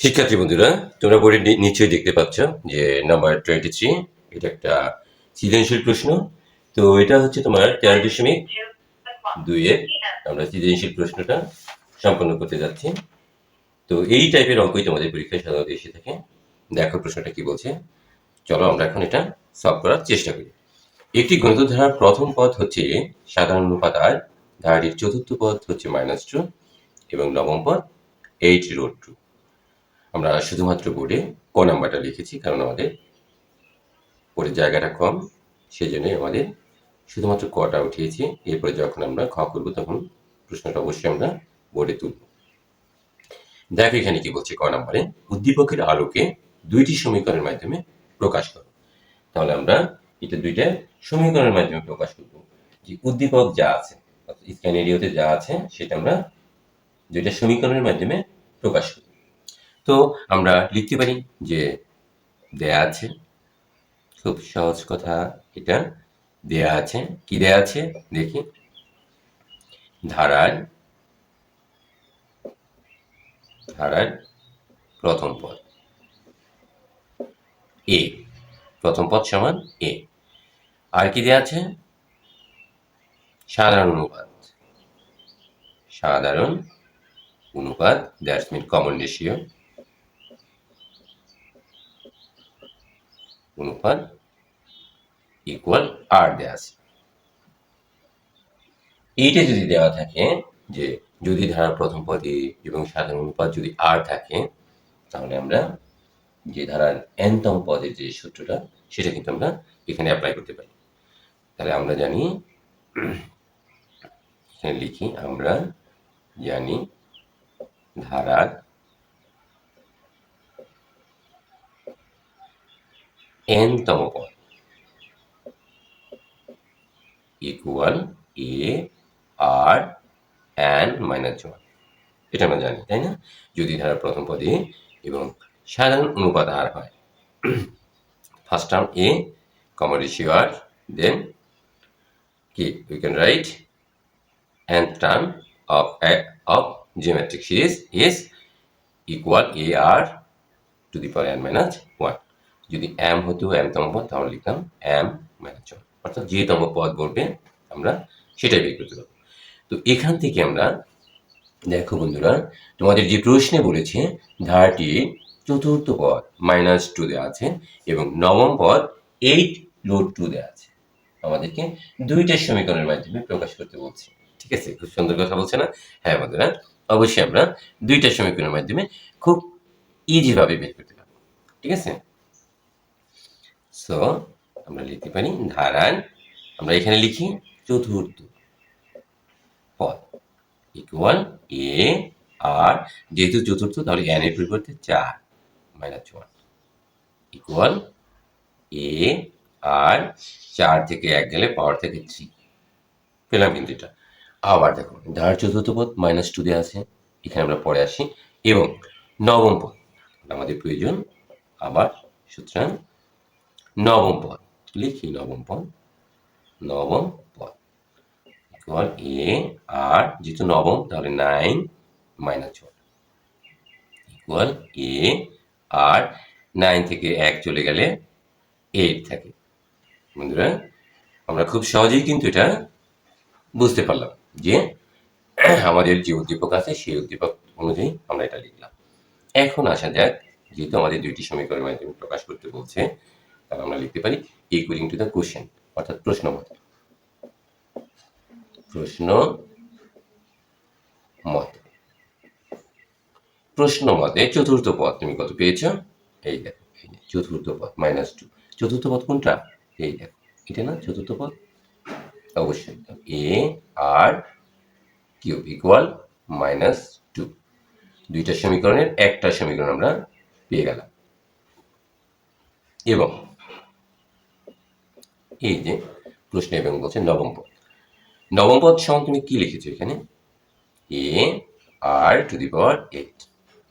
শিক্ষার্থী বন্ধুরা, তোমরা বোর্ডে নিশ্চয়ই দেখতে পাচ্ছ যে নাম্বার 23 এটা একটা সৃজনশীল প্রশ্ন। তো এটা হচ্ছে তোমার 13.2 আমরা সৃজনশীল প্রশ্নটা সম্পন্ন করতে যাচ্ছি। তো এই টাইপের অঙ্কই তোমাদের পরীক্ষায় সাধারণত এসে থাকে। দেখো প্রশ্নটা কি বলছে। চলো আমরা এখন এটা সলভ করার চেষ্টা করি। একটি গণিত ধারার প্রথম পদ হচ্ছে সাধারণ অনুপাত আর, ধারাটির চতুর্থ পদ হচ্ছে -2 এবং নবম পদ 8√2। আমরা শুধুমাত্র বোর্ডে ক নাম্বারটা লিখেছি, কারণ আমাদের বোর্ডের জায়গাটা কম, সেই জন্যই আমাদের শুধুমাত্র কটা উঠিয়েছি। এরপরে যখন আমরা খ করব তখন প্রশ্নটা অবশ্যই আমরা বোর্ডে তুলব। দেখো এখানে কি বলছে ক নাম্বারে, উদ্দীপকের আলোকে দুইটি সমীকরণের মাধ্যমে প্রকাশ করো। তাহলে আমরা এটা দুইটা সমীকরণের মাধ্যমে প্রকাশ করব। যে উদ্দীপক যা আছে স্ক্যানেরিওতে যা আছে সেটা আমরা দুইটা সমীকরণের মাধ্যমে প্রকাশ করব। তো আমরা লিখতে পারি যে দেয়া আছে, খুব সহজ কথা, এটা দেয়া আছে। কি দেয়া আছে দেখি, ধারার প্রথম পদ এ, প্রথম পদ সমান এ। আর কি দেয়া আছে, সাধারণ অনুপাত দ্যাটস মিন কমন রেশিও অনুপাত ইকুয়াল আর দেয়া আছে। এইটা যদি দেওয়া থাকে যে যদি ধারার প্রথম পদে এবং সাধারণ অনুপাত যদি আর থাকে, তাহলে আমরা যে ধারার nতম পদের যে সূত্রটা সেটা কিন্তু আমরা এখানে অ্যাপ্লাই করতে পারি। তাহলে আমরা জানি, এখানে লিখি, আমরা জানি ধারার nতম পদ ইকুয়াল এ আর n -1। এটা আমরা জানি, তাই না? যদি ধারার প্রথম পদে এবং সাধারণ অনুপাত আর হয়, ফার্স্ট টার্ম এ, কমন রেশিও আর, দেন কি we can write nth term of geometric series is equal a r to the power n minus 1। যদি m হতো mতম পদ তাহলে লিখতাম m -1, অর্থাৎ যে তম পদ বলবে আমরা সেটাই বের করতে পারবো। তো এখান থেকে আমরা দেখো বন্ধুরা, তোমাদের যে প্রশ্নে বলেছে ধারাটির চতুর্থ পদ -2 দেওয়া আছে এবং নবম পদ 8√2 দেওয়া আছে। আমাদেরকে দুইটা সমীকরণের মাধ্যমে প্রকাশ করতে বলছে। ঠিক আছে, খুব সুন্দর কথা বলছে না? হ্যাঁ বন্ধুরা, অবশ্যই আমরা দুইটা সমীকরণের মাধ্যমে খুব ইজি ভাবে বের করতে পারবো। ঠিক আছে, সো আমরা লিখতে পারি ধারার, আমরা এখানে লিখি চতুর্থ পদ ইকুয়াল এ আর, যেহেতু চতুর্থ তাহলে n এর পরিবর্তে 4 -1 ইকুয়াল এ আর, 4 থেকে 1 গেলে পাওয়ার থেকে 3 পেলাম কিন্তু এটা। আবার দেখো ধারার চতুর্থ পদ -2 দেওয়া আছে, এখানে আমরা পরে আসি, এবং নবম পদ আমাদের প্রয়োজন। আবার সুতরাং নবম পদ লিখি, নবম পদ ইকুয়াল এ আর, যেহেতু নবম তাহলে 9 -1 ইকুয়াল এ আর, 9 থেকে 1 চলে গেলে 8 থাকে। বন্ধুরা, আমরা খুব সহজেই কিন্তু এটা বুঝতে পারলাম যে আমাদের যে উদ্দীপক আছে সেই উদ্দীপক অনুযায়ী আমরা এটা লিখলাম। এখন আসা যাক, যেহেতু আমাদের দুইটি সমীকরণের মাধ্যমে প্রকাশ করতে বলছে, তাহলে আমরা লিখতে পারি according to the question, অর্থাৎ প্রশ্ন মতে। প্রশ্ন মতে চতুর্থ পদ তুমি কত পেয়েছ? এই দেখো, এই যে চতুর্থ পদ -2। চতুর্থ পদ কোনটা? এই দেখো, এটা না চতুর্থ পদ? অবশ্যই এ আর কিউব ইকুয়াল -2। দুইটা সমীকরণের একটা সমীকরণ আমরা পেয়ে গেলাম। এবং এই যে প্রশ্ন এবং বলছে নবম পদ সমান তুমি কি লিখেছো এখানে? এ আর টু দি পাওয়ার 8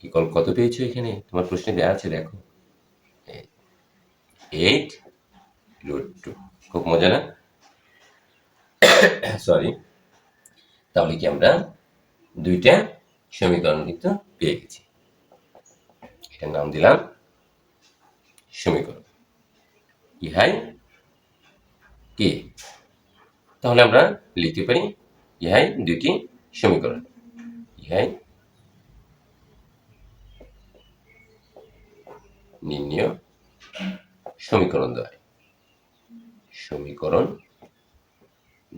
ইকুয়াল কত পেয়েছো এখানে তোমার প্রশ্নে দেওয়া আছে, দেখো 8√2। খুব মজা না? সরি। তাহলে কি আমরা দুইটা সমীকরণ কিন্তু পেয়ে গেছি। এটার নাম দিলাম সমীকরণ। ইহাই কি? তাহলে আমরা লিখতে পারি ইহাই দুটি সমীকরণ। ইহাই নির্ণয় সমীকরণ দ্বয়। সমীকরণ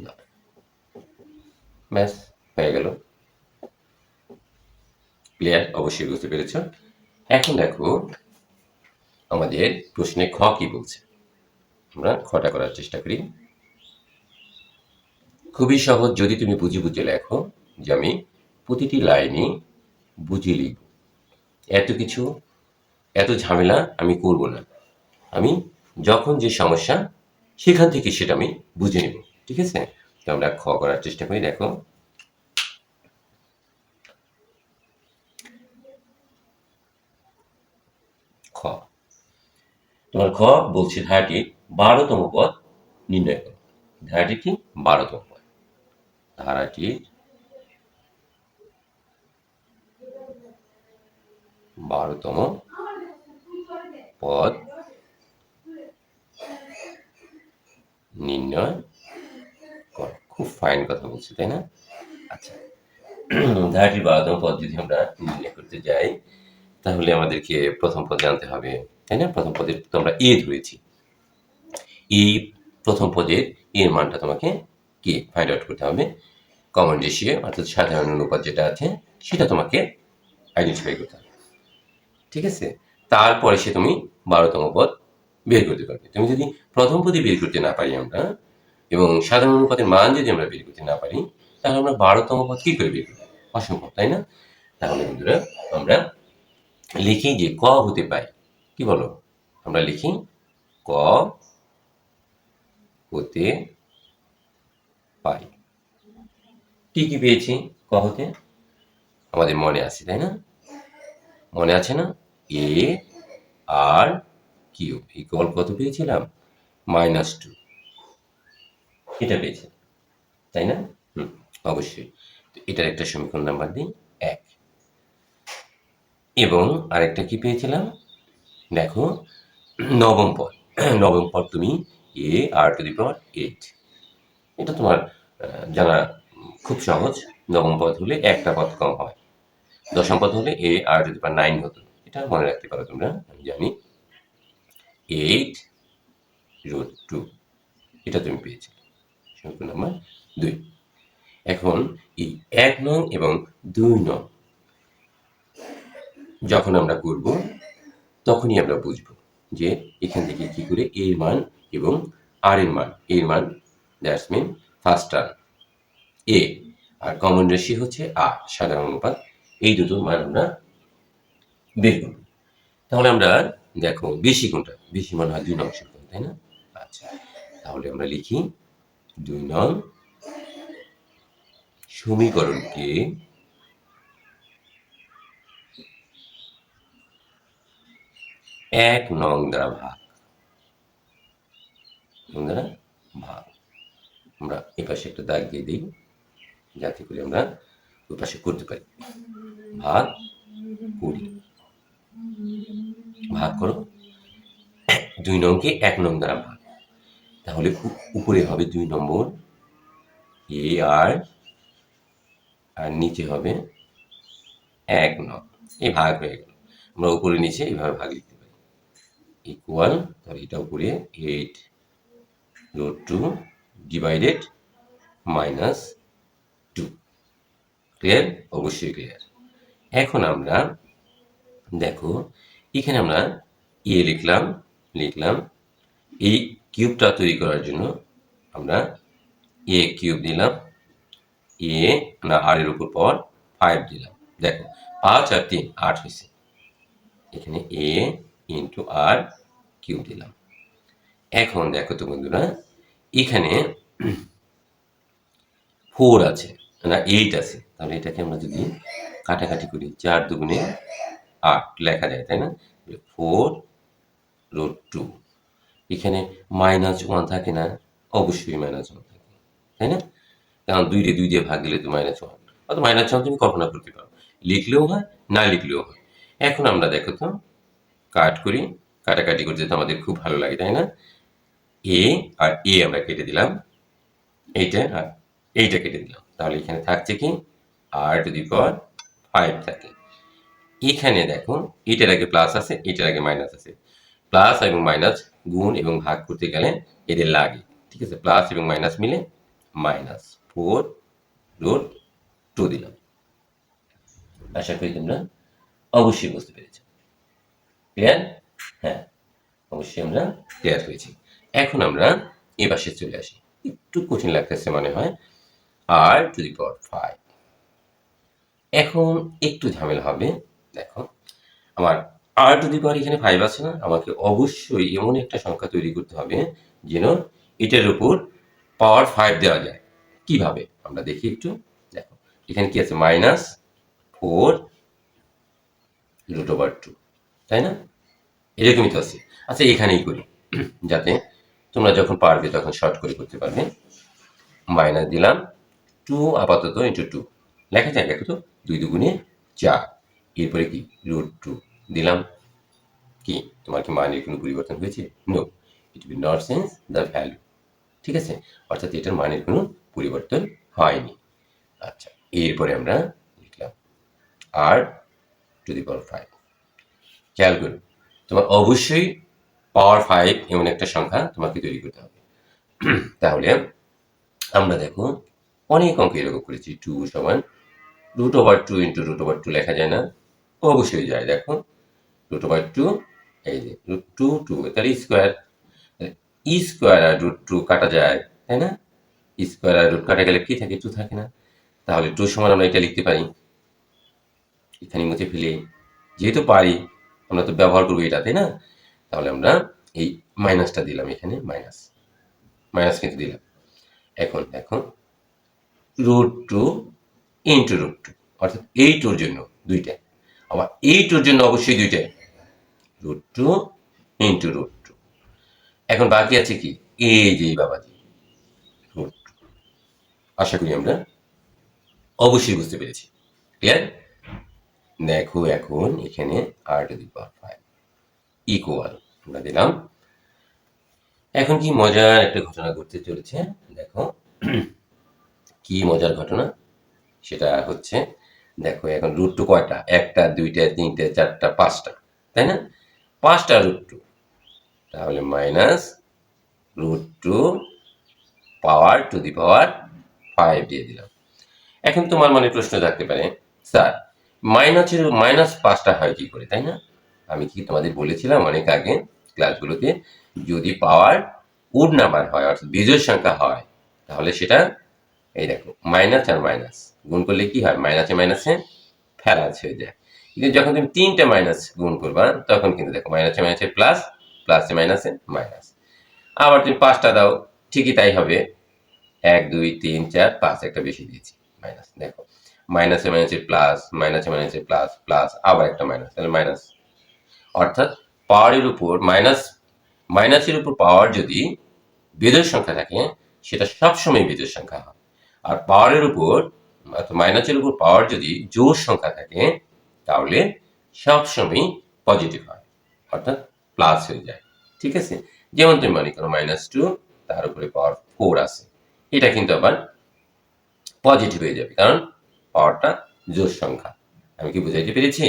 দ্বয়। ব্যাস হয়ে গেল। ক্লিয়ার? অবশ্যই বুঝতে পেরেছ। এখন দেখো আমাদের প্রশ্নে খ কি বলছে, আমরা খটা করার চেষ্টা করি। খুবই সহজ, যদি তুমি বুঝে বুঝে লেখো, যে আমি প্রতিটি লাইনে বুঝে লিখব, এত ঝামেলা আমি করব না। আমি যখন যে সমস্যা সেখান থেকে সেটা আমি বুঝে নেব। ঠিক আছে? তো আমরা খ করার চেষ্টা করি। দেখো খ, তোমার খ বলছে ধারাটির 12তম পদ নির্ণয় করো। ধারাটি কি? 12তম পদ। ধারাটির 12তম পদ নির্ণয় করো। খুব ফাইন কথা বলছি, তাই না? আচ্ছা, ধারাটির 12তম পদ যদি আমরা নির্ণয় করতে যাই, তাহলে আমাদেরকে প্রথম পদ জানতে হবে, তাই না? প্রথম পদের তো আমরা এ ধরেছি। এই প্রথম পদের এর মানটা তোমাকে কি ফাইন্ড আউট করতে হবে। কমন রেশিও অর্থাৎ সাধারণ অনুপাত যেটা আছে সেটা তোমাকে আইডেন্টিফাই করতে হবে। ঠিক আছে? তারপরে সে তুমি 12তম পদ বের করতে পারবে। তুমি যদি প্রথম পদই বের করতে না পারি আমরা, এবং সাধারণ অনুপাতের মান যদি আমরা বের করতে না পারি, তাহলে আমরা 12তম পদ কি করে বের করবো? অসম্ভব, তাই না? তাহলে বন্ধুরা আমরা লিখি যে ক হতে পাই, কি বলো? আমরা লিখি ক হতে পাই। কি কি পেয়েছি ক হতে? আমাদের মনে আছে, তাই না? মনে আছে না? এ আর কিউ ইকুয়াল কত পেয়েছিলাম? -2। এটা পেয়েছি, তাই না? অবশ্যই। তো এটার একটা সমীকরণ নাম্বার দিই 1। এবং আরেকটা কি পেয়েছিলাম? দেখো নবম পদ। নবম পদ তুমি a^8। এটা তোমার জানা খুব সহজ। নবম পদ হলে একটা পদ কম হয়। দশম পদ হলে a^9 হতো। এটা মনে রাখতে পারো তোমরা, আমি জানি। 8√2 এটা তুমি পেয়েছো। সমীকরণ নাম্বার 2। এখন এই 1 নং এবং 2 নং যখন আমরা করব, তখনই আমরা বুঝব যে এখান থেকে কি করে এর মান এবং আর এর মান দ্যাটস মিন ফার্স্ট টার্ম এ, আর কমন রেশিও হচ্ছে আর, সাধারণ অনুপাত। এই দুটোর মান আমরা বের করব। তাহলে আমরা দেখো বেশি কোনটা? বেশি মনে হয় 2 নং সমীকরণ, তাই না? আচ্ছা, তাহলে আমরা লিখি 2 নং সমীকরণকে 1 নং দ্বারা ভাগ। আমরা এপাশে একটা দাগ দিয়ে দিই, যাতে করে আমরা ওই পাশে করতে পারি। ভাগ করি। ভাগ করো 2 নংকে 1 নং দ্বারা ভাগ। তাহলে উপরে হবে 2 নম্বর এ আর নিচে হবে 1 নং। এই ভাগ হয়ে গেল। আমরা উপরে নিচে এইভাবে ভাগ লিখতে পারি। ইকুয়াল, তাহলে এটা উপরে 8√2 ডিভাইডেড -2। ক্লিয়ার? অবশ্যই ক্লিয়ার। এখন আমরা দেখো এখানে আমরা এ লিখলাম। এই কিউবটা তৈরি করার জন্য আমরা এ কিউব দিলাম। এ না আর এর উপর পাওয়ার 5 দিলাম। দেখো 5 আর 3 8 হয়েছে। এখানে এ ইন্টু আর কিউব দিলাম। এখন দেখো তো বন্ধুরা, এখানে 4 আছে না 8 আছে। তাহলে এটাকে আমরা যদি কাটাকাটি করি, 4 দুগুণে 8 লেখা যায়, তাই না? 4√2। এখানে -1 থাকে না? অবশ্যই -1 থাকে, তাই না? কারণ 2 দিয়ে ভাগ দিলে তো -1, অত -1 তুমি কল্পনা করতে পারো। লিখলেও হয়, না লিখলেও হয়। এখন আমরা দেখো তো কাট করি, কাটাকাটি করতে তো আমাদের খুব ভালো লাগে, তাই না? এ আর এ আমরা কেটে দিলাম, এইটা আর এইটা কেটে দিলাম, তাহলে এখানে থাকছে কি r⁵ থাকে। এখানে দেখো এটার আগে প্লাস আছে, এটার আগে মাইনাস আছে। প্লাস এবং মাইনাস গুণ এবং ভাগ করতে গেলে এদের লাগে, ঠিক আছে? প্লাস এবং মাইনাস মিলে -4√2 দিলাম। আশা করি তোমরা অবশ্যই বুঝতে পেরেছ। ক্লিয়ার? হ্যাঁ, অবশ্যই আমরা ক্লিয়ার হয়েছি। এখন আমরা এ পাশে চলে আসি। একটু কঠিন লাগতেছে মনে হয়। r⁵ এখন একটু ঝামেলা হবে। দেখো আমার r⁵ এখানে 5 আছে না? আমাকে অবশ্যই এমন একটা সংখ্যা তৈরি করতে হবে যেন এটার উপর পাওয়ার 5 দেওয়া যায়। কিভাবে? আমরা দেখি একটু। দেখো এখানে কি আছে? -4√2, তাই না? এরকমই তো আছে। আচ্ছা এখানেই করি যাতে তোমরা যখন পারবে তখন শর্ট করে করতে পারবে। মাইনাস দিলাম 2 আপাতত ইন্টু 2 লেখা যায়, দেখো তো 2 দুগুণে 4, এরপরে কি √2 দিলাম। কি তোমার কি মানের কোনো পরিবর্তন হয়েছে? No, it will not change the value, ঠিক আছে? অর্থাৎ এটার মানের কোনো পরিবর্তন হয়নি। আচ্ছা, এরপরে আমরা লিখলাম r⁵। খেয়াল করো, তোমার অবশ্যই পাওয়ার 5 এমন একটা সংখ্যা তোমাকে তৈরি করতে হবে। তাহলে আমরা দেখো অনেক অঙ্ক এরকম করেছি। 2 সমান √2 ইন্টু √2 লেখা যায় না? অবশ্যই যায়। দেখো √2, এই যে √2 2 তাহলে স্কোয়ার, স্কোয়ার আর √2 কাটা যায়, তাই না? স্কোয়ার আর রুট কাটা গেলে কি থাকে? 2 থাকে না? তাহলে 2 সমান আমরা এটা লিখতে পারি, এখানে মুছে ফেলি, যেহেতু পারি আমরা তো ব্যবহার করবো এটা, তাই না? তাহলে আমরা এই মাইনাসটা দিলাম, এখানে মাইনাস মাইনাস কিন্তু দিলাম। এখন দেখো √2 ইন্টু √2, অর্থাৎ এই টুর জন্য দুইটা, আবার এই টুর জন্য অবশ্যই দুইটা, √2 ইন্টু √2। এখন বাকি আছে কি? এই যে বাবাজি √2। আশা করি আমরা অবশ্যই বুঝতে পেরেছি। ক্লিয়ার? দেখো এখন এখানে r⁵ ইকুয়াল আমরা দিলাম। এখন কি মজার একটা ঘটনা ঘটতে চলেছে, দেখো কি মজার ঘটনা সেটা হচ্ছে, দেখো এখন √2 কয়টা? 1টা 2টা 3টে 4টা 5টা, তাই না? 5টা √2, তাহলে -√2 পাওয়ার টু দি পাওয়ার 5 দিয়ে দিলাম। এখন তোমার মনে প্রশ্ন থাকতে পারে, স্যার -5টা হয় কি করে, তাই না? আমি কি তোমাদের বলেছিলাম অনেক আগে ক্লাসগুলোতে, যদি পাওয়ার উড নাম্বার হয় অর্থাৎ বিজোড় সংখ্যা হয় তাহলে সেটা এই দেখো মাইনাস আর মাইনাস গুণ করলে কি হয়? মাইনাসে মাইনাসে ফেলাস হয়ে যায়। কিন্তু যখন তুমি 3টে মাইনাস গুণ করবা তখন কিন্তু দেখো মাইনাসে মাইনাসে প্লাস, প্লাসে মাইনাসে মাইনাস। আবার তুমি 5টা দাও, ঠিকই তাই হবে। 1 2 3 4 5, একটা বেশি দিয়েছি, মাইনাস। দেখো মাইনাসে মাইনাসে প্লাস, মাইনাসে মাইনাসে প্লাস, প্লাস আবার একটা মাইনাস, তাহলে মাইনাস। অর্থাৎ পাওয়ারের উপর মাইনাসের উপর পাওয়ার যদি বিজোড় সংখ্যা থাকে সেটা সবসময় বিজোড় সংখ্যা হয়। আর পাওয়ারের উপর মাইনাসের উপর পাওয়ার যদি জোড় সংখ্যা থাকে তাহলে সবসময় পজিটিভ হয়, অর্থাৎ প্লাস হয়ে যায়, ঠিক আছে? যেমন তুমি মনে করো -2 তার উপরে পাওয়ার 4 আছে, এটা কিন্তু আবার পজিটিভ হয়ে যাবে কারণ পাওয়ারটা জোড় সংখ্যা। আমি কি বুঝাইতে পেরেছি?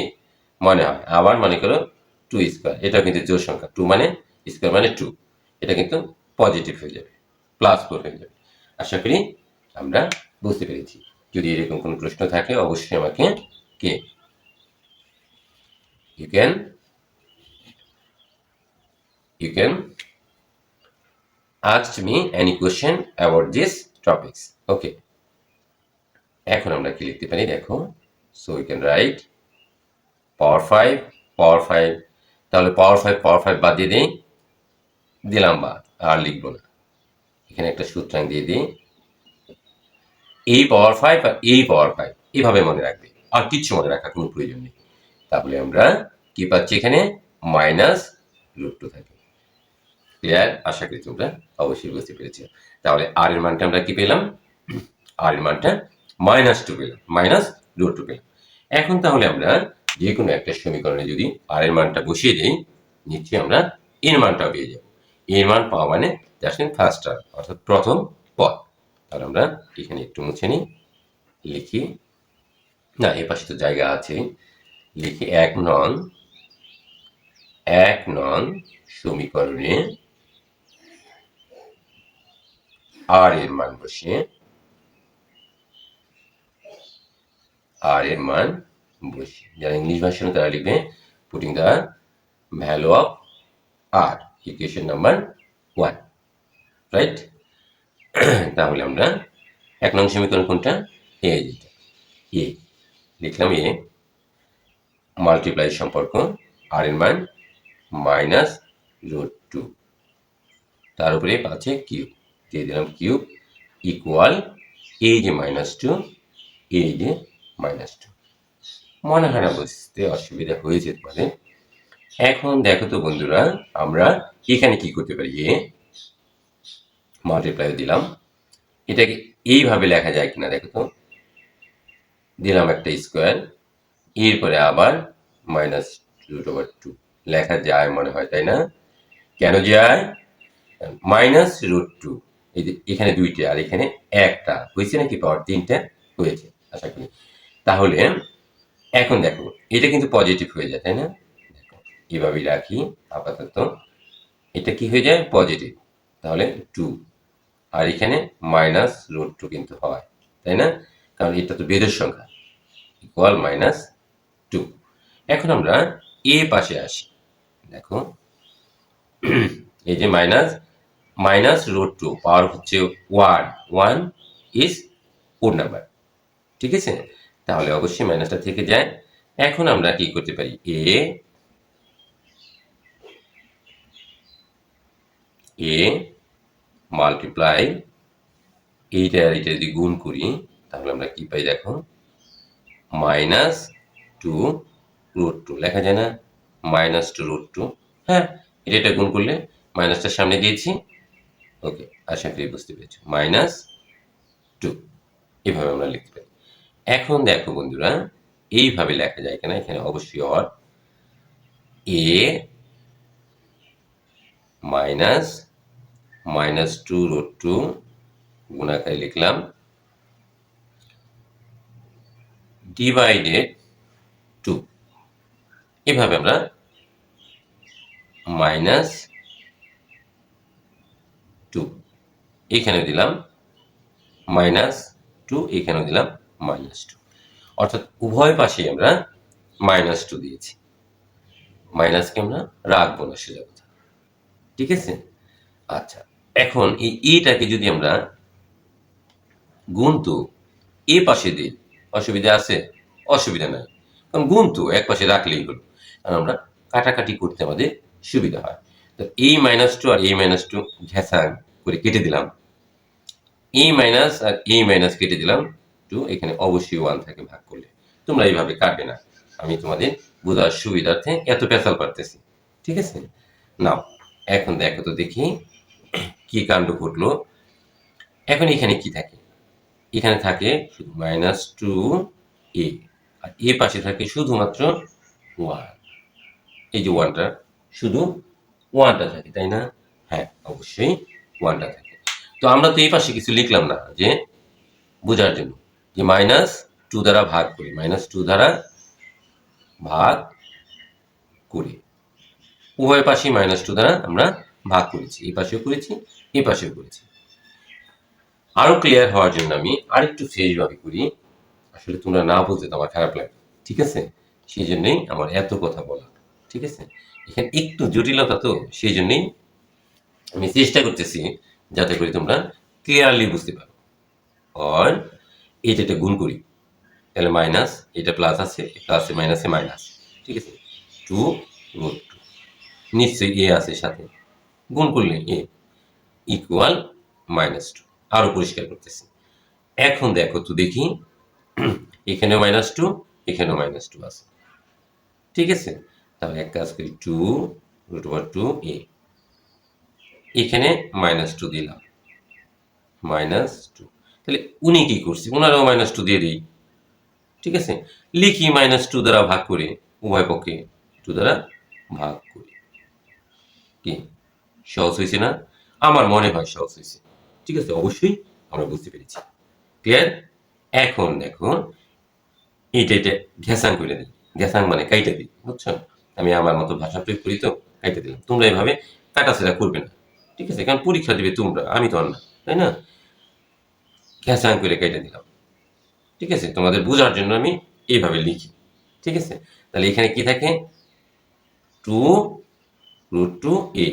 মনে হয়। আবার মনে করো 2 স্কোয়ার, এটা কিন্তু জোড় সংখ্যা, 2 মানে স্কোয়ার মানে 2, এটা কিন্তু পজিটিভ হয়ে যাবে, +4 হয়ে যাবে। আশা করি আমরা বুঝতে পেরেছি। যদি এরকম কোনো প্রশ্ন থাকে অবশ্যই আমাকে কে you can ask me any question about this topics. Okay, এখন আমরা কি লিখতে পারি দেখো, so you can write পাওয়ার 5 তাহলে পাওয়ার 5 বাদ দিয়ে দিই, দিলাম বাদ, আর লিখবো না। এখানে একটা সূত্রাঙ্ক দিয়ে দিই, এই পাওয়ার 5 আর এই পাওয়ার 5 এভাবে মনে রাখবে, আর কিচ্ছু মনে রাখার কোনো প্রয়োজন নেই। তাহলে আমরা কি পাচ্ছি? এখানে -√2 থাকে। ক্লিয়ার? আশা করি তোমরা অবশ্যই বুঝতে পেরেছ। তাহলে আর এর মানটা আমরা কি পেলাম? আর এর মানটা -2 পেলাম, -√2 পেলাম। এখন তাহলে আমরা যে কোনো একটা সমীকরণে যদি আর এর মানটা বসিয়ে দিই, নিশ্চয়ই আমরা এর মানটাও পেয়ে যাব। এর মান পাওয়া মানে দ্যাটস মিন ফার্স্ট টার্ম, অর্থাৎ প্রথম পদ। তাহলে আমরা এখানে একটু মুছে নিই, লিখি, না এ পাশে তো জায়গা আছে, লিখি 1 নং সমীকরণে আর এর মান বসিয়ে যারা ইংলিশ ভার্সন তারা লিখবে putting the value of R, equation number 1, right? তাহলে আমরা 1 নং সমীকরণ কোনটা? এ, যেটা এ লিখলাম, এ মাল্টিপ্লাই সম্পর্ক আর এর মান -√2, তার উপরে আছে কিউব, দিয়ে দিলাম কিউব ইকুয়াল এই যে -2, এই যে -2। মনে হয় না বুঝতে অসুবিধা হয়েছে তোমাদের? এখন দেখো তো বন্ধুরা, আমরা এখানে কি করতে পারি? এ মাল্টিপ্লাই দিলাম, এটাকে এইভাবে লেখা যায় কিনা দেখো তো। দিলাম একটা স্কোয়ার, এরপরে আবার -√2 লেখা যায় মনে হয়, তাই না? কেন যায়? -√2, এই যে এখানে 2টা আর এখানে একটা, হয়েছে নাকি? পাওয়ার 3টা হয়েছে আশা করি। তাহলে এখন দেখো এটা কিন্তু পজিটিভ হয়ে যায়, তাই না? দেখো এভাবেই রাখি আপাতত, এটা কি হয়ে যায়? পজিটিভ। তাহলে 2, আর এখানে -√2 কিন্তু হয়, তাই না? কারণ এটা তো বেদের সংখ্যা, ইকুয়াল -2। এখন আমরা এ পাশে আসি, দেখো এই যে -√2 পাওয়ার হচ্ছে 1 ইজ ওড নাম্বার, ঠিক আছে? তাহলে অবশ্যই মাইনাসটা থেকে যায়। এখন আমরা কি করতে পারি? এ মাল্টিপ্লাই এইটা আর এটা যদি গুণ করি, তাহলে আমরা কি পাই দেখো, -2√2 লেখা যায় না? -2√2, হ্যাঁ, এটা গুণ করলে মাইনাসটার সামনে দিয়েছি। ওকে, আশা করি বুঝতে পেরেছো। -2 এভাবে আমরা লিখতে পারি। এখন দেখো বন্ধুরা, এইভাবে লেখা যায় কিনা, এখানে অবশ্যই অর, এ -2√2 গুণাকারে লিখলাম, ডিভাইডেড 2, এভাবে আমরা -2 এখানে দিলাম, -2 এখানেও দিলাম -2, অর্থাৎ উভয় পাশেই আমরা -2 দিয়েছি। মাইনাসকে আমরা রাখবো না, সেটা কথা, ঠিক আছে? আচ্ছা, এখন এই এটাকে যদি আমরা গুণতো এ পাশে দিই, অসুবিধা আছে? অসুবিধা নাই, কারণ গুণতো এক পাশে রাখলেই হলো, কারণ আমরা কাটাকাটি করতে আমাদের সুবিধা হয়। তো এই -2 আর এই -2 ঘেঁষা করে কেটে দিলাম, এই মাইনাস আর এই মাইনাস কেটে দিলাম 2, এখানে অবশ্যই 1 থাকে ভাগ করলে। তোমরা এইভাবে কাটবে না, আমি তোমাদের বোঝার সুবিধার্থে এত পেঁচাল পারতেছি, ঠিক আছে? নাও এখন দেখো তো দেখি কি কাণ্ড ঘটলো। এখন এখানে কি থাকে? এখানে থাকে শুধু -2a, আর এ পাশে থাকে শুধুমাত্র 1, এই যে 1টা, শুধু 1টা থাকে, তাই না? হ্যাঁ, অবশ্যই 1টা থাকে। তো আমরা তো এই পাশে কিছু লিখলাম না, যে বোঝার জন্য, যে -2 দ্বারা ভাগ করি, -2 দ্বারা ভাগ করি, উভয় পাশেই -2 দ্বারা আমরা ভাগ করেছি, এই পাশেও করেছি, এই পাশেও করেছি। আরো ক্লিয়ার হওয়ার জন্য আমি আরেকটু ফ্রেশভাবে করি, আসলে তোমরা না বলতে তো আমার খারাপ লাগে, ঠিক আছে? সেই জন্যই আমার এত কথা বলা, ঠিক আছে? এখানে একটু জটিলতা, তো সেই জন্যই আমি চেষ্টা করতেছি যাতে করে তোমরা ক্লিয়ারলি বুঝতে পারো। আর এইটা গুণ করি, তাহলে মাইনাস, এটা প্লাস আছে, প্লাসে মাইনাসে মাইনাস, ঠিক আছে? 2√2, নিশ্চয়ই এ আছে সাথে, গুণ করলে এ ইকুয়াল -2। আরো পরিষ্কার করতেছি। এখন দেখো তো দেখি, এখানেও -2, এখানেও -2 আছে, ঠিক আছে? তাহলে এক কাজ করি, 2√2a, এখানে -2 দিলাম, -2, তাহলে উনি কি করছে? ওনারাও -2 দিয়ে দিই, ঠিক আছে, লিখি -2 দ্বারা ভাগ করে, উভয় পক্ষে 2 দ্বারা ভাগ করি। কি সহজ হয়েছে না? আমার মনে হয় সহজ হয়েছে। ঠিক আছে, অবশ্যই আমরা বুঝতে পেরেছি। ক্লিয়ার? এখন দেখো, এটা ঘেঁষাং করে দিই। ঘেঁষাং মানে কাইটা দিই, বুঝছো? আমি আমার মতো ভাষা প্রয়োগ করি তো, কাইটা দিলাম। তোমরা এভাবে কাটাছেড়া করবে না। ঠিক আছে, কারণ পরীক্ষা দিবে তোমরা, আমি তো আর না, তাই না? ঘেঁষাং করে কাইটা দিলাম। ঠিক আছে, তোমাদের বোঝার জন্য আমি এইভাবে লিখি। ঠিক আছে, তাহলে এখানে কি থাকে? 2√2a,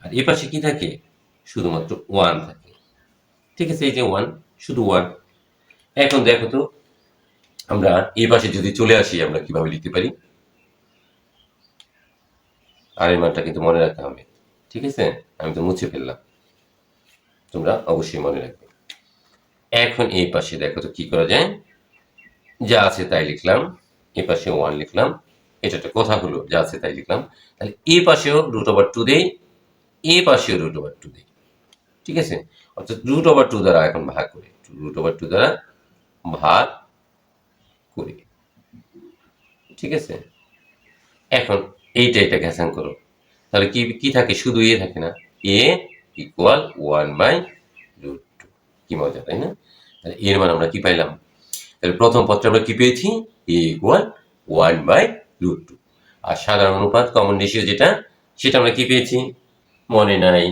আর এ পাশে কি থাকে? শুধুমাত্র 1 থাকে। ঠিক আছে, এই যে 1, শুধু 1। এখন দেখো তো, আমরা এই পাশে যদি চলে আসি, আমরা কিভাবে লিখতে পারি? আর এর মানটা কিন্তু মনে রাখতে হবে। ঠিক আছে, আমি তো মুছে ফেললাম, তোমরা অবশ্যই মনে রাখবে। এখন এই পাশে দেখো তো কি করা যায়। যা আছে তাই লিখলাম, এ পাশে 1 লিখলাম। এটা একটা কথা হলো, যা আছে তাই লিখলাম। তাহলে এ পাশেও √2 দেই, এ পাশেও √2 দেই। ঠিক আছে, অর্থাৎ √2 দ্বারা এখন ভাগ করি, √2 দ্বারা ভাগ করি। ঠিক আছে, এখন এটা ঘেঁষাং করো। তাহলে কি কি থাকে? শুধু এ থাকে না, এ ইকুয়াল 1/√2। কি মজা, তাই না? তাহলে এর মান আমরা কি পাইলাম? তাহলে প্রথম পদটা আমরা কি পেয়েছি? এ ইকুয়াল 1/√2। আর সাধারণ অনুপাত কমন রেশিও যেটা, সেটা আমরা কি পেয়েছি? মনে নাই।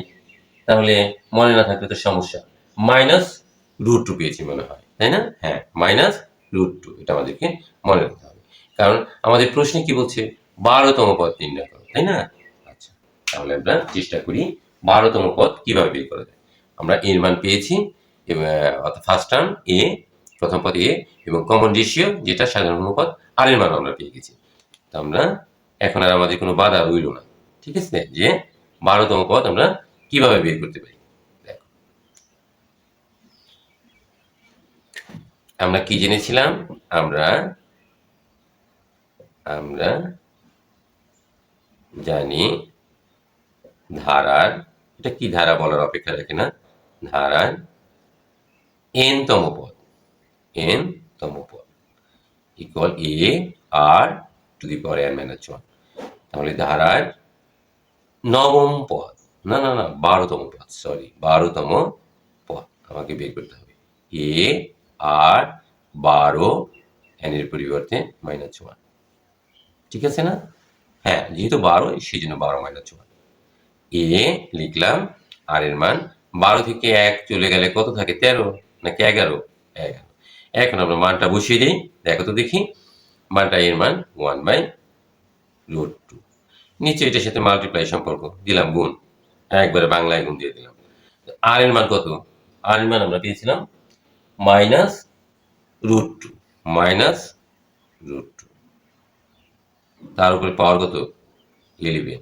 তাহলে মনে না থাকলে তো সমস্যা। -√2 পেয়েছি মনে হয়, তাই না? হ্যাঁ, -√2, এটা আমাদেরকে মনে রাখতে হবে। কারণ আমাদের প্রশ্নে কি বলছে? 12তম পদ নির্ণয় করো, তাই না? আচ্ছা, তাহলে আমরা চেষ্টা করি 12তম পদ কিভাবে বের করা যায়। আমরা এর মান পেয়েছি, অর্থাৎ ফার্স্ট টার্ম এ, প্রথম পদ এ, এবং কমন রেশিও যেটা সাধারণ অনুপাত আর এর মান আমরা পেয়ে গেছি। তো আমরা এখন আর আমাদের কোনো বাধা রইল না। ঠিক আছে, যে 12তম পদ আমরা কিভাবে বের করতে পারি। দেখো, আমরা কি জেনেছিলাম? আমরা আমরা জানি ধারার, এটা কি ধারা বলার অপেক্ষা রাখে না, ধারার n-তম পদ, n-তম পদ ইকুয়াল a r⁴n-1। তাহলে ধারার নবম পদ, না না না 12তম পদ, সরি 12তম পদ আমাকে বের করতে হবে। এ আর 12 n এর পরিবর্তে -1। ঠিক আছে না? হ্যাঁ, যেহেতু 12 সেই জন্য 12 -1। এ লিখলাম, আর এর মান 12 থেকে 1 চলে গেলে কত থাকে? 13 নাকি 11? 11। এখন আমরা মানটা বসিয়ে দিই। দেখো তো দেখি, মানটা এর মান 1/√2। নিচে এটার সাথে মাল্টিপ্লাই সম্পর্ক দিলাম, গুণ, একবারে বাংলায় গুণ দিয়ে দিলাম। আর এর মান কত? আর এর মান আমরা পেয়েছিলাম -√2, -√2। তার উপরে পাওয়ার কত? 11,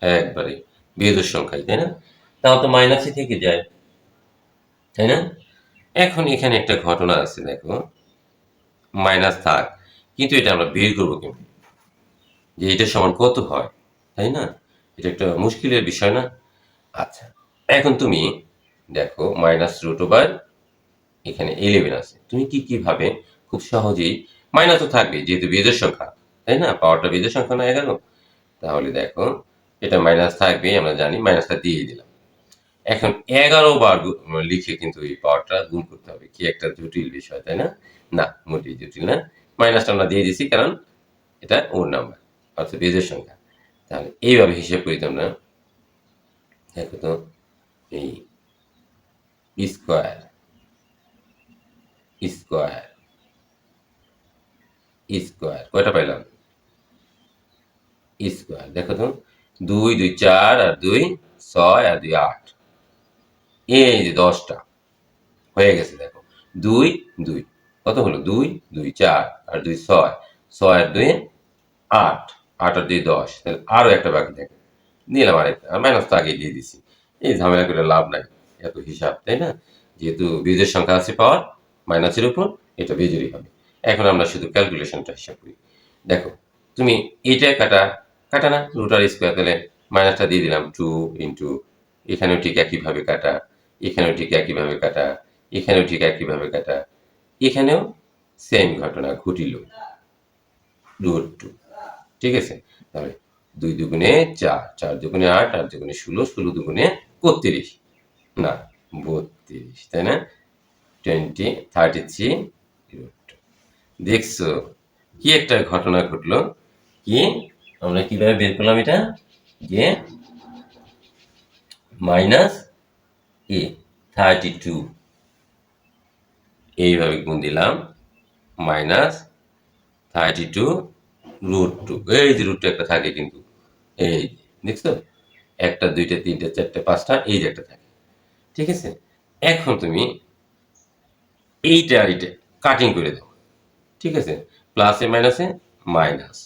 একবারে বিজোড় সংখ্যায়, তাই না? তাও তো মাইনাসই থেকে যায়, তাই না? এখন এখানে একটা ঘটনা আছে, দেখো, মাইনাস থাক, কিন্তু এটা আমরা বের করবো কেমন, যে এটা সমান কত হয়, তাই না? এটা একটা মুশকিলের বিষয় না? আচ্ছা, এখন তুমি দেখো -√, এখানে 11 আছে। তুমি কিভাবে খুব সহজেই, মাইনাস তো থাকবে যেহেতু বিজোড় সংখ্যা, তাই না? পাওয়ারটা বিজোড় সংখ্যা না 11। তাহলে দেখো, এটা মাইনাস থাকবে, আমরা জানি, মাইনাসটা দিয়ে দিলাম। এখন 11 বার লিখে কিন্তু এই পাওয়ারটা গুণ করতে হবে। কি একটা জটিল বিষয়, তাই না? না, মোটেই জটিল না। মাইনাসটা আমরা দিয়ে দিছি, কারণ এটা ওর নাম্বার, অর্থাৎ বেজের সংখ্যা। তাহলে এইভাবে হিসেব করি তোমরা। দেখো তো, এই স্কোয়ার স্কোয়ার স্কোয়ার কয়টা পাইলাম? স্কোয়ার দেখো তো, 2 2 4 আর 2 6 আর 2 8, এই যে 10টা হয়ে গেছে। দেখো, 2 2 কত হলো? 2 2 4 আর 2 6, 6 আর 2 8, 8 আর 2 10, তাহলে আরো একটা বাকি থাকে, দিলাম আরেকটা, আর মাইনাস তো আগে দিয়ে দিছি। এই ঝামেলা করে লাভ নাই, এত হিসাব, তাই না? যেহেতু বীজের সংখ্যা আছে পাওয়ার মাইনাসের উপর, এটা বেজেরই হবে। এখন আমরা শুধু ক্যালকুলেশনটা হিসাব করি। দেখো, তুমি এইটা কাটা, কাটা না, √r², তাহলে মাইনাসটা দিয়ে দিলাম 2 ইন্টু, এখানেও ঠিক একইভাবে কাটা, এখানেও ঠিক একইভাবে কাটা, এখানেও ঠিক একইভাবে কাটা, এখানেও সেম ঘটনা ঘটিল √2। ঠিক আছে, তাহলে 2 দুগুণে 4, 4 দুগুণে 8, 8 দুগুণে 16, 16 দুগুণে 32, না 32, তাই না? 33 √2। দেখছো কি একটা ঘটনা ঘটলো, কি আমরা কিভাবে বের করলাম এটা, যে মাইনাস এ 32 এইভাবে গুণ দিলাম, মাইনাস 32 √2, এই যে √2 একটা থাকে কিন্তু, এই দেখছো, 1টা 2টা 3টা 4টা 5টা, এই যে একটা থাকে। ঠিক আছে, এখন তুমি এইটা আর এইটা কাটিং করে দাও। ঠিক আছে, প্লাসে মাইনাসে minus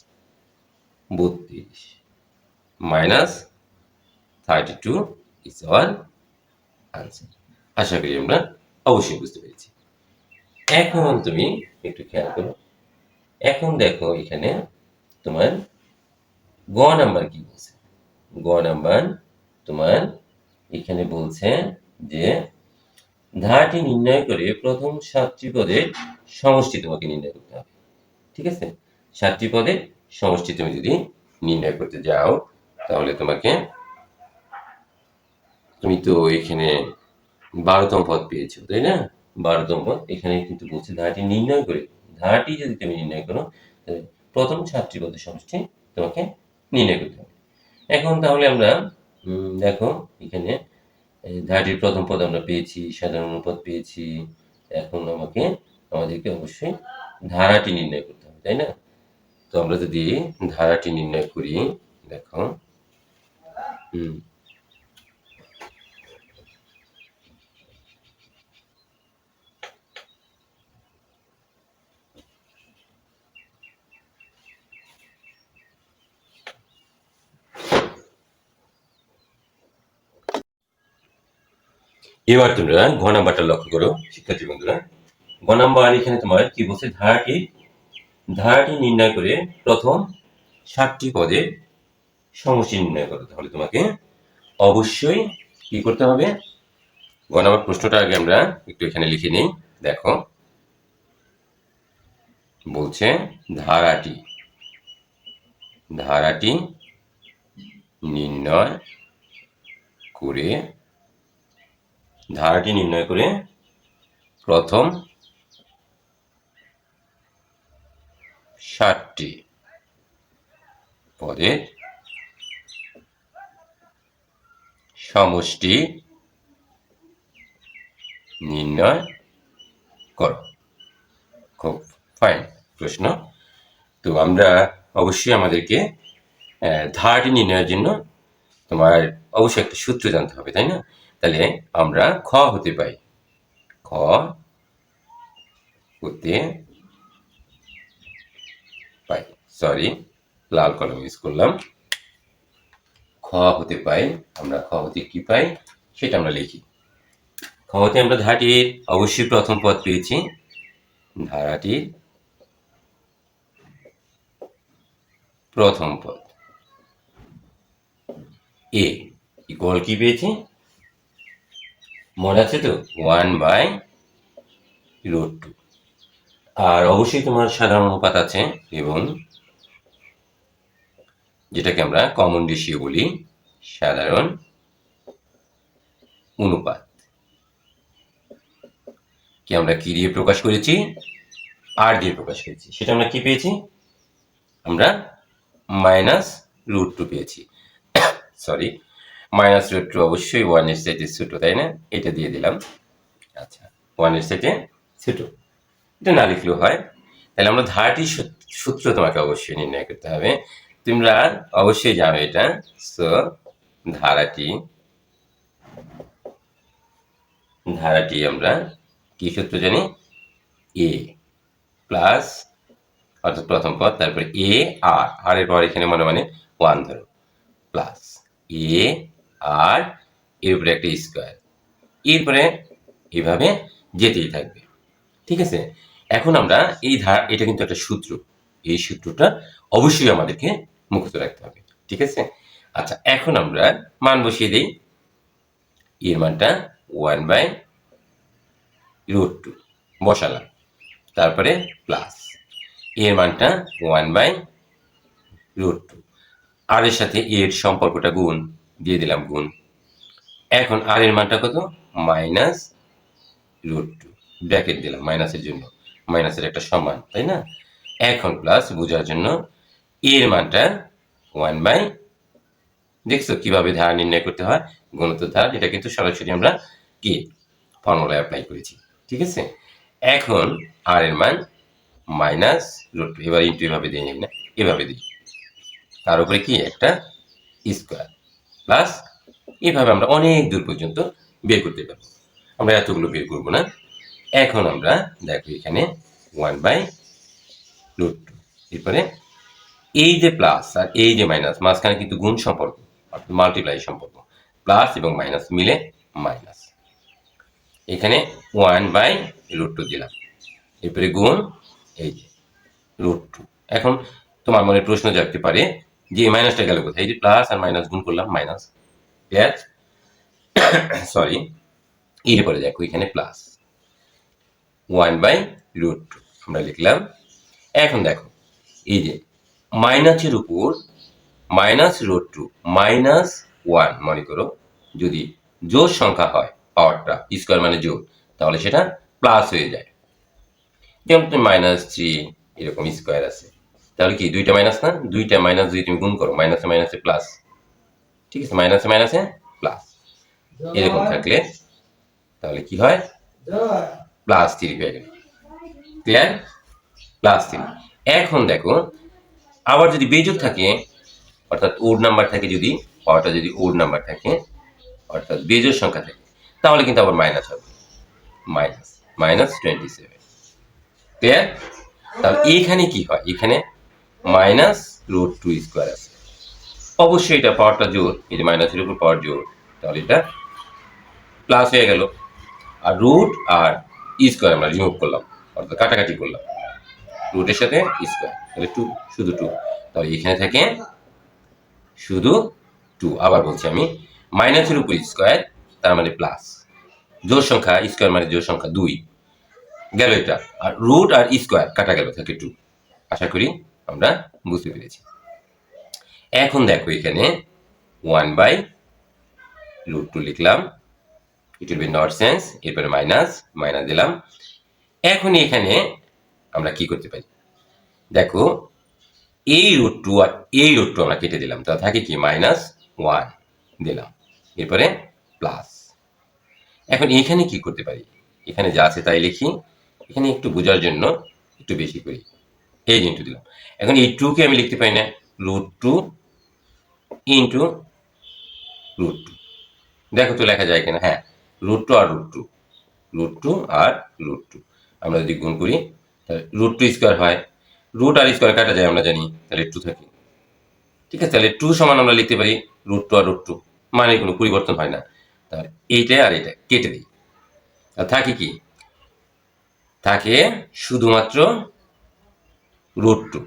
32 minus 32 is our answer. আশা করি আমরা অবশ্যই বুঝতে পেরেছি। এখন তুমি একটু খেয়াল করো, এখন দেখো এখানে তোমার গ নাম্বার কি বলছে। গ নাম্বার তোমার এখানে বলছে যে ধারাটি নির্ণয় করে প্রথম 7টি পদের সমষ্টি তোমাকে নির্ণয় করতে হবে। ঠিক আছে, 7টি পদের সমষ্টি তুমি যদি নির্ণয় করতে যাও, তাহলে তোমাকে, তুমি তো এখানে 12তম পদ পেয়েছো, তাই না? 12তম পদ এখানে কিন্তু বলছে ধারাটি নির্ণয় করে, ধারাটি যদি তুমি নির্ণয় করো, তাহলে প্রথম 7টি পদের সমষ্টি তোমাকে নির্ণয় করতে হবে। এখন তাহলে আমরা দেখো এখানে ধারাটির প্রথম পদ আমরা পেয়েছি, সাধারণ অনুপাত পেয়েছি। এখন আমাদেরকে অবশ্যই ধারাটি নির্ণয় করতে হবে, তাই না? তো আমরা যদি ধারাটি নির্ণয় করি, দেখো এবার তোমরা ঘ নাম্বারটা লক্ষ্য করো শিক্ষার্থী বন্ধুরা। ঘ নাম্বার এখানে তোমার কি বলছে, ধারাটি নির্ণয় করে প্রথম 7টি পদের সমষ্টি নির্ণয় করো। তাহলে তোমাকে অবশ্যই কি করতে হবে, গ নাম্বার প্রশ্নটা আগে আমরা একটু এখানে লিখে নিই। দেখো বলছে ধারাটি নির্ণয় করে প্রথম 7টি পদের সমষ্টি নির্ণয় করো। খুব ফাইন প্রশ্ন। তো আমরা অবশ্যই আমাদেরকে ধারাটি নির্ণয়ের জন্য তোমার অবশ্যই একটা সূত্র জানতে হবে, তাই না? তাহলে আমরা খ হতে পাই, সরি লাল কলম ইউজ করলাম। খ হতে পাই, আমরা খ হতে কি পাই সেটা আমরা লিখি। খ হতে আমরা ধারাটির অবশ্যই প্রথম পদ পেয়েছি, ধারাটির প্রথম পদ এ ইকুয়াল কি পেয়েছি, মনে আছে তো, 1/√2। আর অবশ্যই তোমার সাধারণ অনুপাত আছে, এবং যেটাকে আমরা কমন রেশিও বলি, সাধারণ অনুপাত কি আমরা কি দিয়ে প্রকাশ করেছি, আর দিয়ে প্রকাশ করেছি। সেটা আমরা কি পেয়েছি, আমরা -√2 পেয়েছি। সরি, -√2 অবশ্যই 1 এর চাইতে ছোট, তাই না? এটা দিয়ে দিলাম। আচ্ছা, 1 এর চাইতে ছোট, এটা না লিখলেও হয়। তাহলে আমরা ধারাটির সূত্র তোমাকে অবশ্যই নির্ণয় করতে হবে। তোমরা অবশ্যই জানো এটা। সো ধারাটি আমরা কি সূত্র জানি, এ প্লাস, অর্থাৎ প্রথম পদ, তারপরে এ আর এর পর এখানে মানে 1 ধরো, প্লাস এ আর এর উপরে একটা স্কোয়ার, এরপরে এইভাবে যেতেই থাকবে। ঠিক আছে, এখন আমরা এটা কিন্তু একটা সূত্র, এই সূত্রটা অবশ্যই আমাদেরকে মুখস্থ রাখতে হবে। ঠিক আছে, আচ্ছা এখন আমরা মান বসিয়ে দিই। এর মানটা 1/√2 বসালাম। তারপরে প্লাস, এর মানটা 1/√2, আর এর সাথে এর সম্পর্কটা গুণ দিয়ে দিলাম গুণ। এখন আর এর মানটা কত? -√2, ব্র্যাকেট দিলাম মাইনাসের জন্য, মাইনাসের একটা সমান, তাই না? এখন প্লাস বোঝার জন্য এর মানটা 1/, দেখছো কিভাবে ধারা নির্ণয় করতে হয়, গুণোত্তর ধারা, এটা কিন্তু সরাসরি আমরা কি ফর্মুলা অ্যাপ্লাই করেছি, ঠিক আছে? এখন আর এর মান -√2, এবার ইন্টু এভাবে দিয়ে নিই না, এভাবে দিই, তার উপরে কি একটা স্কোয়ার প্লাস, এভাবে আমরা অনেক দূর পর্যন্ত বের করতে পারবো। আমরা এতগুলো বের করবো না। এখন আমরা দেখো এখানে 1/√2, এরপরে এই যে প্লাস আর এই যে মাইনাস, মাঝখানে কিন্তু গুণ সম্পর্ক অর্থাৎ মাল্টিপ্লাই সম্পর্ক, প্লাস এবং মাইনাস মিলে মাইনাস, এখানে 1/√2 দিলাম, এরপরে গুণ এই যে √2। এখন তোমার মনে প্রশ্ন জাগতে পারে যে এই মাইনাসটা গেল কোথায়? এই যে প্লাস আর মাইনাস গুণ করলাম, মাইনাস, সরি, এরপরে দেখো এখানে প্লাস 1/√2 আমরা লিখলাম। এখন দেখো এই যে মাইনাসের উপর -√2 -1 মনে করো, যদি জোড় সংখ্যা হয় পাওয়ারটা স্কোয়ার মানে জোড়, তাহলে সেটা প্লাস হয়ে যায়। যেমন তুমি -3 এরকম স্কোয়ার আছে, তাহলে কি দুইটা মাইনাস না? দুইটা মাইনাস যদি তুমি গুণ করো, মাইনাসে মাইনাসে প্লাস, ঠিক আছে? মাইনাসে মাইনাসে প্লাস, এরকম থাকলে তাহলে কি হয়? +3 হয়ে গেল। ক্লিয়ার? +3। এখন দেখো আবার যদি বেজোড় থাকে, অর্থাৎ ওড নাম্বার থাকে, যদি পাওয়ারটা যদি ওড নাম্বার থাকে অর্থাৎ বেজোড় সংখ্যা থাকে, তাহলে কিন্তু আবার মাইনাস হবে, -27। ক্লিয়ার? তাহলে এইখানে কি হয়? এখানে -√2² আছে, অবশ্যই এটা পাওয়ারটা জোড়, এই যে মাইনাসের উপর পাওয়ার জোড়, তাহলে এটা প্লাস হয়ে গেল। আর রুট আর স্কোয়ার আমরা রিমুভ করলাম, অর্থাৎ কাটাকাটি করলাম, রুটের সাথে স্কোয়ার, তাহলে 2, শুধু 2, তাহলে এখানে থাকে শুধু 2। আবার বলছি আমি, মাইনাসের উপর স্কোয়ার তার মানে প্লাস, জোড় সংখ্যা স্কোয়ার মানে জোড় সংখ্যা 2 গেল এটা, আর রুট আর স্কোয়ার কাটা গেল, থাকে 2। আশা করি আমরা বুঝতে পেরেছি। এখন দেখো এখানে 1/√2 লিখলাম, it will be not sense, এরপরে মাইনাস মাইনাস দিলাম। এখন এখানে আমরা কি করতে পারি? দেখো এই √2 আর এই √2 আমরা কেটে দিলাম, তা থাকে কি -1 দিলাম, এরপরে প্লাস। এখন এখানে কি করতে পারি? এখানে যা আছে তাই লিখি, এখানে একটু বোঝার জন্য একটু বেশি করি, এই ইন্টু দিলাম। এখন এই 2 কে আমি লিখতে পারি না, √2 ইন্টু √2, দেখো তো লেখা যায় কিনা? হ্যাঁ, √2 আর √2, √2 আর √2 আমরা যদি গুণ করি তাহলে √2 স্কোয়ার হয়, রুট আর স্কোয়ার কাটা যায় আমরা জানি, তাহলে 2 থাকে, ঠিক আছে? তাহলে 2 সমান আমরা লিখতে পারি √2 আর √2, মানে কোনো পরিবর্তন হয় না। তাহলে এইটা আর এটা কেটে দিই, আর থাকে কি? থাকে শুধুমাত্র √2।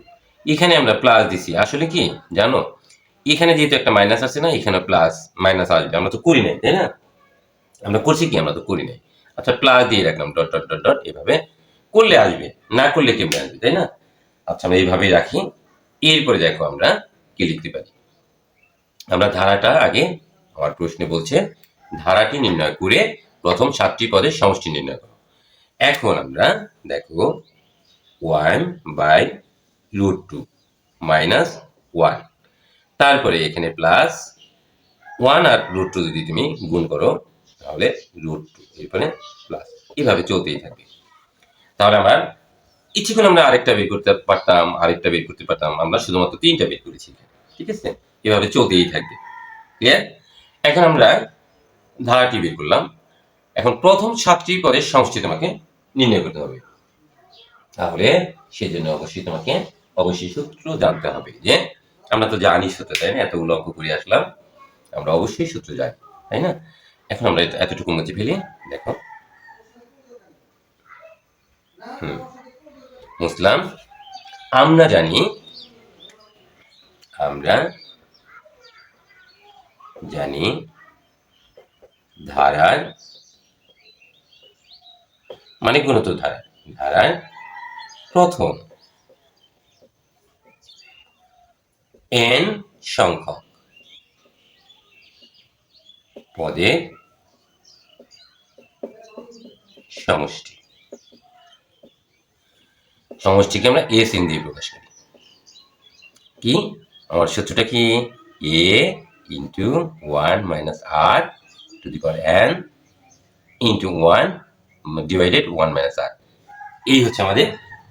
এখানে আমরা প্লাস দিছি, আসলে কি জানো, এখানে যেহেতু একটা মাইনাস আছে না, এখানে প্লাস মাইনাস আসবে, আমরা তো করি নাই, তাই না? আমরা করছি কি? আমরা তো করি নাই। আচ্ছা, প্লাস দিয়ে রাখলাম, ডট ডট ডট ডট, এভাবে করলে আসবে, না করলে কেমনে আসবে, তাই না? আচ্ছা, আমরা এইভাবেই রাখি। এরপরে দেখো আমরা কি লিখতে পারি। আমরা ধারাটা আগে, আমার প্রশ্নে বলছে ধারাটি নির্ণয় করে প্রথম 7টি পদের সমষ্টি নির্ণয় করো। এখন আমরা দেখো 1/√2 -1, তারপরে এখানে প্লাস 1 আর √2 যদি তুমি গুণ করো তাহলে √2, এরপরে প্লাস, এভাবে চলতেই থাকবে। তাহলে আমার ইচ্ছে করে আমরা আরেকটা বের করতে পারতাম, আরেকটা বের করতে পারতাম, আমরা শুধুমাত্র 3টা বের করেছি, ঠিক আছে? এভাবে চলতেই থাকবে। ক্লিয়ার? এখন আমরা ধারাটি বের করলাম। এখন প্রথম 7টি পদের সমষ্টি তোমাকে নির্ণয় করতে হবে। তাহলে সেজন্য অবশ্যই তোমাকে সূত্র জানতে হবে, যে আমরা তো জানি সূত্র, তাই না? এতগুলো অঙ্ক করে আসলাম, আমরা অবশ্যই সূত্র জানি, তাই না? এখন আমরা এতটুকু মুছে ফেলি, দেখো, মুছলাম। আমরা জানি ধারার মানে গুণোত্তর ধারা, প্রথম n সংখ্যক পদের সমষ্টি। সমষ্টিকে আমরা s n দিয়ে প্রকাশ করি। কি আমার সূত্রটা কি? a into 1 minus r to the power n into 1 divided 1 minus r। এই হচ্ছে আমাদের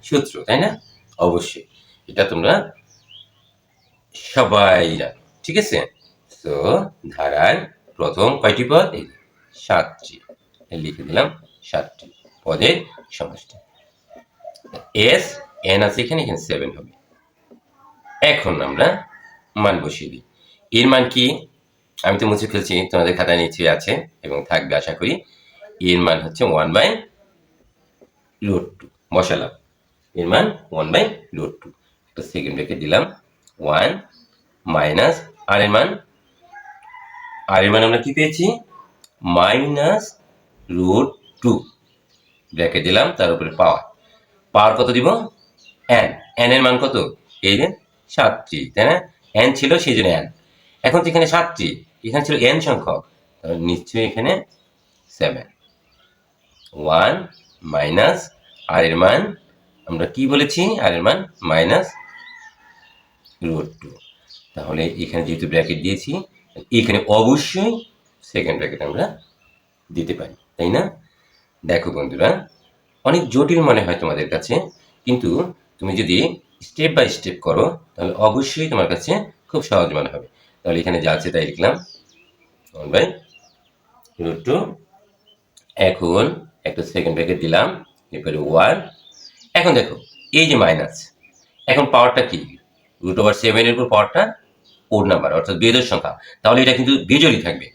সূত্র, তাই না? অবশ্যই এটা তোমরা সবাই জানো, ঠিক আছে? তো ধারার প্রথম কয়টি পদ? এই 7টি, লিখে দিলাম 7টি পদের সমষ্টি। s n আছে এখানে 7 হবে। এখন আমরা মান বসিয়ে দিই। এর মান কি? আমি তো মুছে ফেলছি, তোমাদের খাতায় নিচে আছে এবং থাকবে আশা করি। এর মান হচ্ছে 1/√2 বসালাম। এর মান 1/√2। একটা সেকেন্ড ব্র্যাকেট দিলাম 1 মাইনাস আর এর মান আমরা কি পেয়েছি? -√2 ব্র্যাকেট দিলাম, তার উপরে পাওয়ার কত দিব? n এর মান কত? এই যে 7টি, তাই না? n ছিল সেই জন্য n। এখন তো এখানে 7টি, এখানে ছিল n সংখ্যক, তাহলে নিশ্চয়ই এখানে 7। 1 মাইনাস আর এর মান আমরা কি বলেছি? আর এর মান -√2। তাহলে এখানে যেহেতু ব্র্যাকেট দিয়েছি, এখানে অবশ্যই সেকেন্ড ব্র্যাকেট আমরা দিতে পারি, তাই না? দেখো বন্ধুরা, অনেক জটিল মনে হয় তোমাদের কাছে, কিন্তু তুমি যদি স্টেপ বাই স্টেপ করো তাহলে অবশ্যই তোমার কাছে খুব সহজ মনে হবে। তাহলে এখানে যা আছে তাই লিখলাম 1/√2। এখন একটা সেকেন্ড ব্র্যাকেট দিলাম, এরপরে 1। এখন দেখো এই যে মাইনাস, এখন পাওয়ারটা কি? √7 এর উপর পাওয়ারটা ওড নাম্বার, অর্থাৎ বেজোড় সংখ্যা, তাহলে এটা কিন্তু বেজোড়ই থাকবে,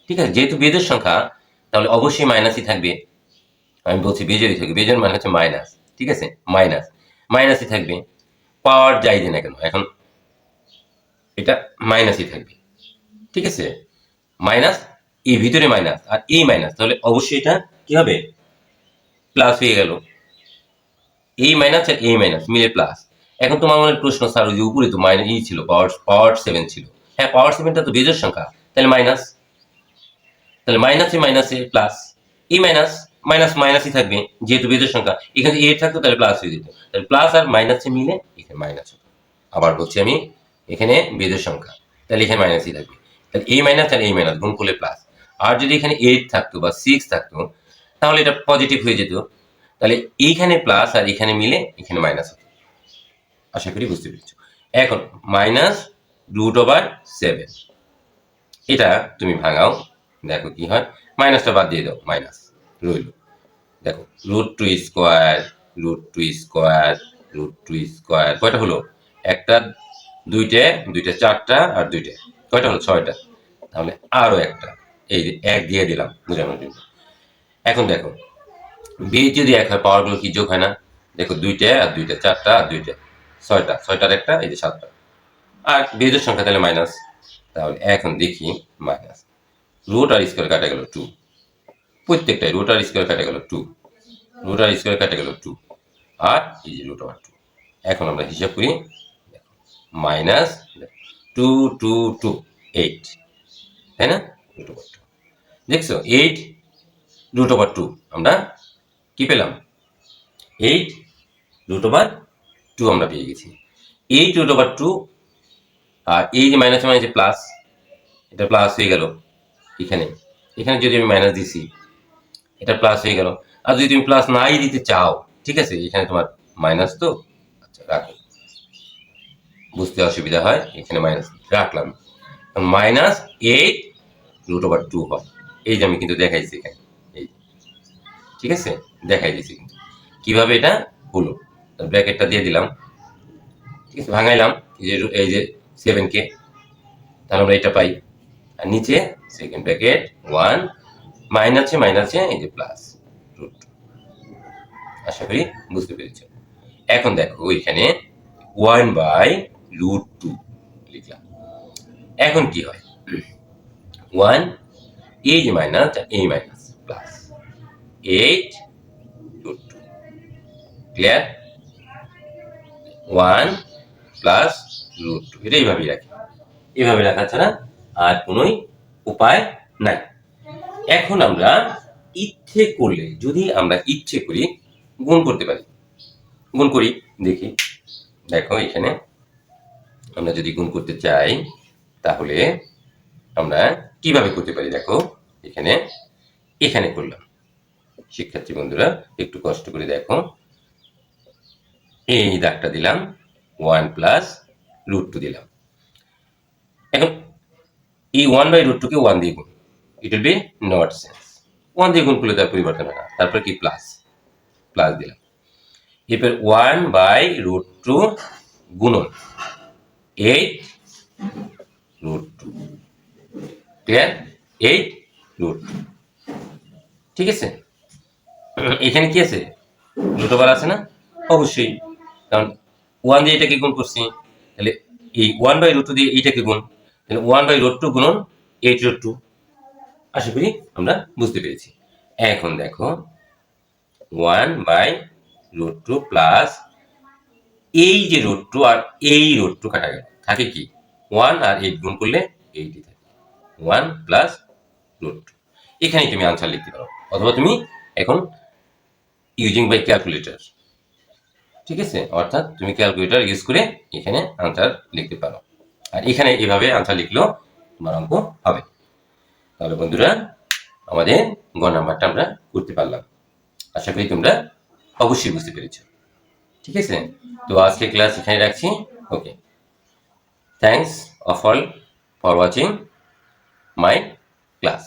ঠিক আছে? যেহেতু বেজোড় সংখ্যা তাহলে অবশ্যই মাইনাসই থাকবে। আমি বলছি বেজোড়ই থাকবে, বেজোড় মানে হচ্ছে মাইনাস, ঠিক আছে? মাইনাসই থাকবে, পাওয়ার যাই দেয় না কেন, এখন এটা মাইনাসই থাকবে, ঠিক আছে? মাইনাস, এই ভিতরে মাইনাস আর এই মাইনাস, তাহলে অবশ্যই এটা কি হবে? প্লাস হয়ে গেল। এই মাইনাস আর এই মাইনাস মিলে প্লাস। এখন তোমার মনে প্রশ্ন, স্যার ওই যে উপরে তো মাইনাস ছিল, পাওয়ার 7 ছিল। হ্যাঁ, পাওয়ার 7টা তো বেজোড় সংখ্যা, তাহলে মাইনাস, তাহলে মাইনাসে প্লাস, এই মাইনাসই থাকবে যেহেতু বেজোড় সংখ্যা। এখানে এ থাকতো তাহলে প্লাস হয়ে যেত, তাহলে প্লাস আর মাইনাসে মিলে এখানে মাইনাস হতো। আবার বলছি আমি, এখানে বেজোড় সংখ্যা, তাহলে এখানে মাইনাসই থাকবে, তাহলে এই মাইনাস আর এই মাইনাস গুণ করলে প্লাস। আর যদি এখানে 8 থাকতো বা 6 থাকতো তাহলে এটা পজিটিভ হয়ে যেত, তাহলে এইখানে প্লাস আর এখানে মিলে এখানে মাইনাস হতো। আশা করি বুঝতে পেরেছো। এখন -√7, এটা তুমি ভাঙাও, দেখো কি হয়। মাইনাসটা বাদ দিয়ে দাও, মাইনাস রইল। দেখো √2², √2², কয়টা হলো? একটা, দুইটা, 4টা আর 2টা, কয়টা হলো? 6টা। তাহলে আরো একটা, এই যে 1 দিয়ে দিলাম বোঝানোর জন্য। এখন দেখো বেজ যদি 1 হয় পাওয়ারগুলো কি যোগ হয় না? দেখো 2টা আর 2টা, 4টা আর 2টা, 6টার একটা, এই যে 7টা। আর বেজোড় সংখ্যা তাহলে মাইনাস। তাহলে এখন দেখি মাইনাস, রুট আর স্কোয়ার কাটা গেল 2, প্রত্যেকটাই রুট আর স্কোয়ার কাটা গেল 2, রুট আর স্কোয়ার কাটা গেল 2, আর এই যে √2। এখন আমরা হিসাব করি, মাইনাস 2 2 2 8, তাই না? √2 দেখছো, 8√2 আমরা কি পেলাম? 8√2 আমরা পেয়ে গেছি। 8√2, আর এই যে মাইনাসে মাইনাসে প্লাস, এটা প্লাস হয়ে গেল। এখানে যদি আমি মাইনাস দিছি, এটা প্লাস হয়ে গেল। আর যদি তুমি প্লাস নাই দিতে চাও, ঠিক আছে, এখানে তোমার মাইনাস তো, আচ্ছা রাখো, বুঝতে অসুবিধা হয়, এখানে মাইনাস রাখলাম। -8√2 হয়। এই যে আমি কিন্তু দেখাইছি এখানে, এই, ঠিক আছে, দেখাই দিছি কিন্তু কিভাবে এটা হলো। ব্র্যাকেটটা দিয়ে দিলাম, ঠিক আছে, ভাঙাইলাম এই যে 7কে, তাহলে আমরা এটা পাই। আর নিচে সেকেন্ড ব্র্যাকেট 1 মাইনাসে এই যে প্লাস √2। আশা করি বুঝতে পেরেছ। এখন দেখো ওইখানে 1/√2 লিখলাম। এখন কি হয়? 1, এই যে মাইনাস আর এই minus plus 8√2, clear? One plus root two, এটা এইভাবেই রাখি। এভাবে রাখা ছাড়া আর কোনোই উপায় নাই। এখন আমরা ইচ্ছে করলে, যদি আমরা ইচ্ছে করি গুণ করতে পারি। গুণ করি, দেখি। দেখো এখানে আমরা যদি গুণ করতে চাই তাহলে আমরা কিভাবে করতে পারি, দেখো এখানে এখানে করলাম। শিক্ষার্থী বন্ধুরা একটু কষ্ট করে দেখো, এই দাগটা দিলাম, ওয়ান প্লাস রুট টু দিলাম। এখন এই ওয়ান বাই রুট টুকে ওয়ান দিয়ে গুণ, it will be not sense. One দিয়ে গুণ করলে তার পরিবর্তন হয় না, তারপর কি প্লাস, প্লাস দিলাম। এরপর ওয়ান বাই রুট টু গুণন 8 রুট টু, ক্লিয়ার? 8 রুট, ঠিক আছে? এখানে কি আছে, রুট ওভার আছে না? অবশ্যই, কারণ ওয়ান দিয়ে এটাকে গুণ করছি, তাহলে এই ওয়ান বাই রুট টু দিয়ে এইটাকে গুণ, তাহলে ওয়ান বাই রুট টু গুণন 8 রুট টু। আশা করি আমরা বুঝতে পেরেছি। এখন দেখো one by root two plus এই যে রুট টু আর এই রুট টু কাটা গেল, থাকে কি ওয়ান আর 8 গুণ করলে 8ই থাকে, ওয়ান প্লাস রুট টু। এখানে তুমি আনসার লিখতে পারো, অথবা তুমি এখন ইউজিং বাই ক্যালকুলেটর, ঠিক আছে, অর্থাৎ তুমি ক্যালকুলেটর ইউজ করে এখানে আনসার লিখতে পারো। আর এখানে এভাবে আনসার লিখলেও তোমার অঙ্ক হবে। তাহলে বন্ধুরা আমাদের গ নাম্বারটা আমরা করতে পারলাম। আশা করি তোমরা অবশ্যই বুঝতে পেরেছো, ঠিক আছে? তো আজকে ক্লাস এখানে রাখছি। Okay, thanks of all for watching my class.